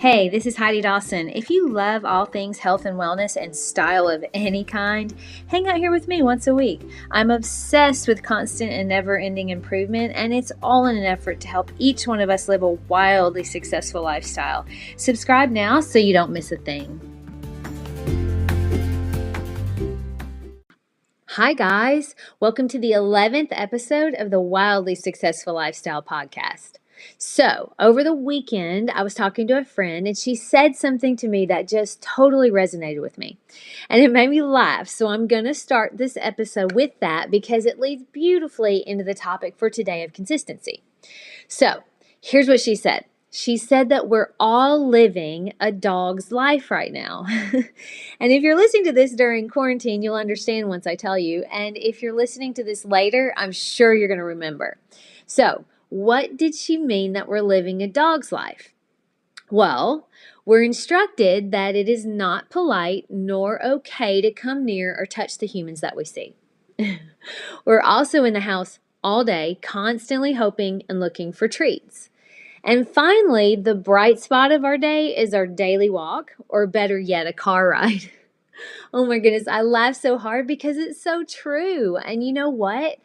Hey, this is Heidi Dawson. If you love all things health and wellness and style of any kind, hang out here with me once a week. I'm obsessed with constant and never ending improvement, and it's all in an effort to help each one of us live a wildly successful lifestyle. Subscribe now so you don't miss a thing. Hi, guys. Welcome to the 11th episode of the Wildly Successful Lifestyle Podcast. So, over the weekend, I was talking to a friend and she said something to me that just totally resonated with me. And it made me laugh. So, I'm going to start this episode with that because it leads beautifully into the topic for today of consistency. So, here's what she said. She said that we're all living a dog's life right now. And if you're listening to this during quarantine, you'll understand once I tell you. And if you're listening to this later, I'm sure you're going to remember. So, what did she mean that we're living a dog's life? Well, we're instructed that it is not polite nor okay to come near or touch the humans that we see. We're also in the house all day, constantly hoping and looking for treats. And finally, the bright spot of our day is our daily walk, or better yet, a car ride. Oh my goodness, I laugh so hard because it's so true. And you know what?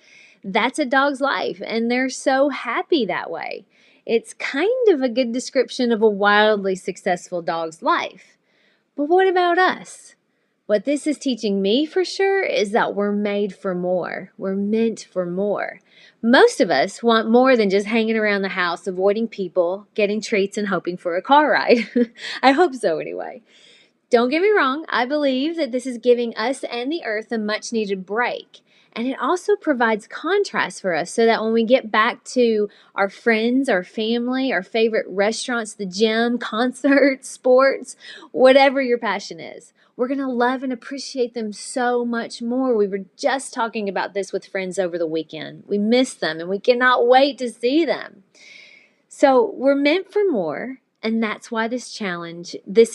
That's a dog's life, and they're so happy that way. It's kind of a good description of a wildly successful dog's life. But what about us? What this is teaching me for sure is that we're made for more. We're meant for more. Most of us want more than just hanging around the house, avoiding people, getting treats, and hoping for a car ride. I hope so anyway. Don't get me wrong, I believe that this is giving us and the earth a much needed break. And it also provides contrast for us so that when we get back to our friends, our family, our favorite restaurants, the gym, concerts, sports, whatever your passion is, we're going to love and appreciate them so much more. We were just talking about this with friends over the weekend. We miss them and we cannot wait to see them. So we're meant for more. And that's why this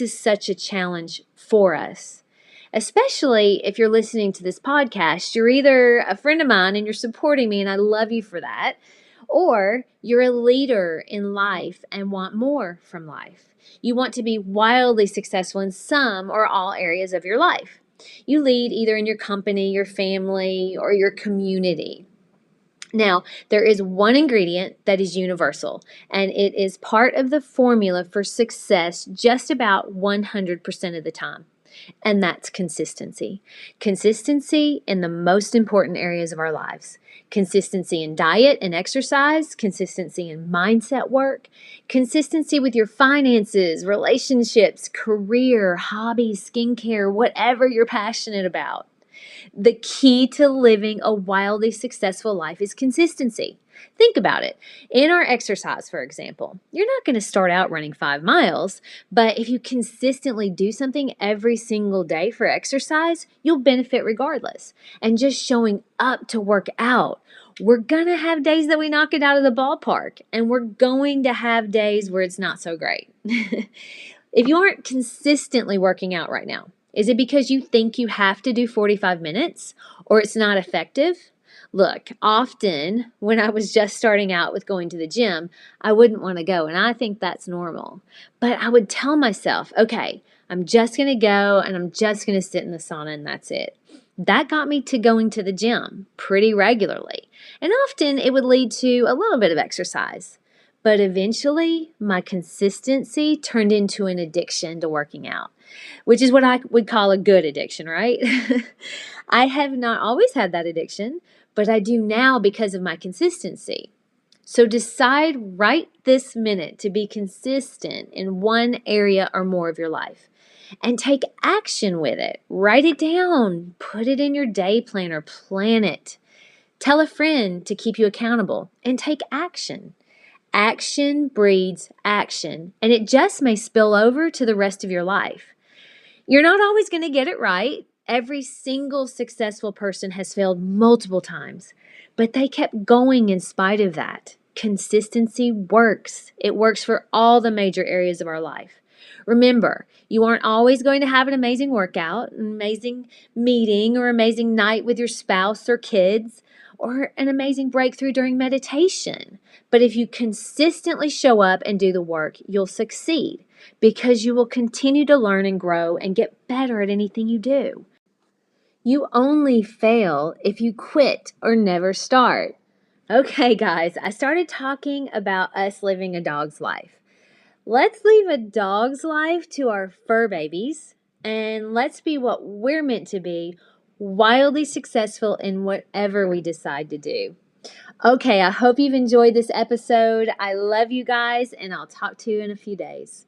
is such a challenge for us. Especially if you're listening to this podcast, you're either a friend of mine and you're supporting me and I love you for that, or you're a leader in life and want more from life. You want to be wildly successful in some or all areas of your life. You lead either in your company, your family, or your community. Now, there is one ingredient that is universal, and it is part of the formula for success just about 100% of the time, and that's consistency. Consistency in the most important areas of our lives. Consistency in diet and exercise, consistency in mindset work, consistency with your finances, relationships, career, hobbies, skincare, whatever you're passionate about. The key to living a wildly successful life is consistency. Think about it. In our exercise, for example, you're not going to start out running 5 miles, but if you consistently do something every single day for exercise, you'll benefit regardless. And just showing up to work out, we're going to have days that we knock it out of the ballpark, and we're going to have days where it's not so great. If you aren't consistently working out right now, is it because you think you have to do 45 minutes or it's not effective? Look, often when I was just starting out with going to the gym, I wouldn't want to go, and I think that's normal. But I would tell myself, okay, I'm just going to go and I'm just going to sit in the sauna and that's it. That got me to going to the gym pretty regularly. And often it would lead to a little bit of exercise. But eventually, my consistency turned into an addiction to working out, which is what I would call a good addiction, right? I have not always had that addiction, but I do now because of my consistency. So decide right this minute to be consistent in one area or more of your life and take action with it. Write it down, put it in your day planner, plan it. Tell a friend to keep you accountable and take action. Action breeds action, and it just may spill over to the rest of your life. You're not always going to get it right. Every single successful person has failed multiple times, but they kept going in spite of that. Consistency works. It works for all the major areas of our life. Remember, you aren't always going to have an amazing workout, an amazing meeting, or amazing night with your spouse or kids, or an amazing breakthrough during meditation. But if you consistently show up and do the work, you'll succeed. because you will continue to learn and grow and get better at anything you do. You only fail if you quit or never start. Okay, guys, I started talking about us living a dog's life. Let's leave a dog's life to our fur babies, and let's be what we're meant to be, wildly successful in whatever we decide to do. Okay, I hope you've enjoyed this episode. I love you guys, and I'll talk to you in a few days.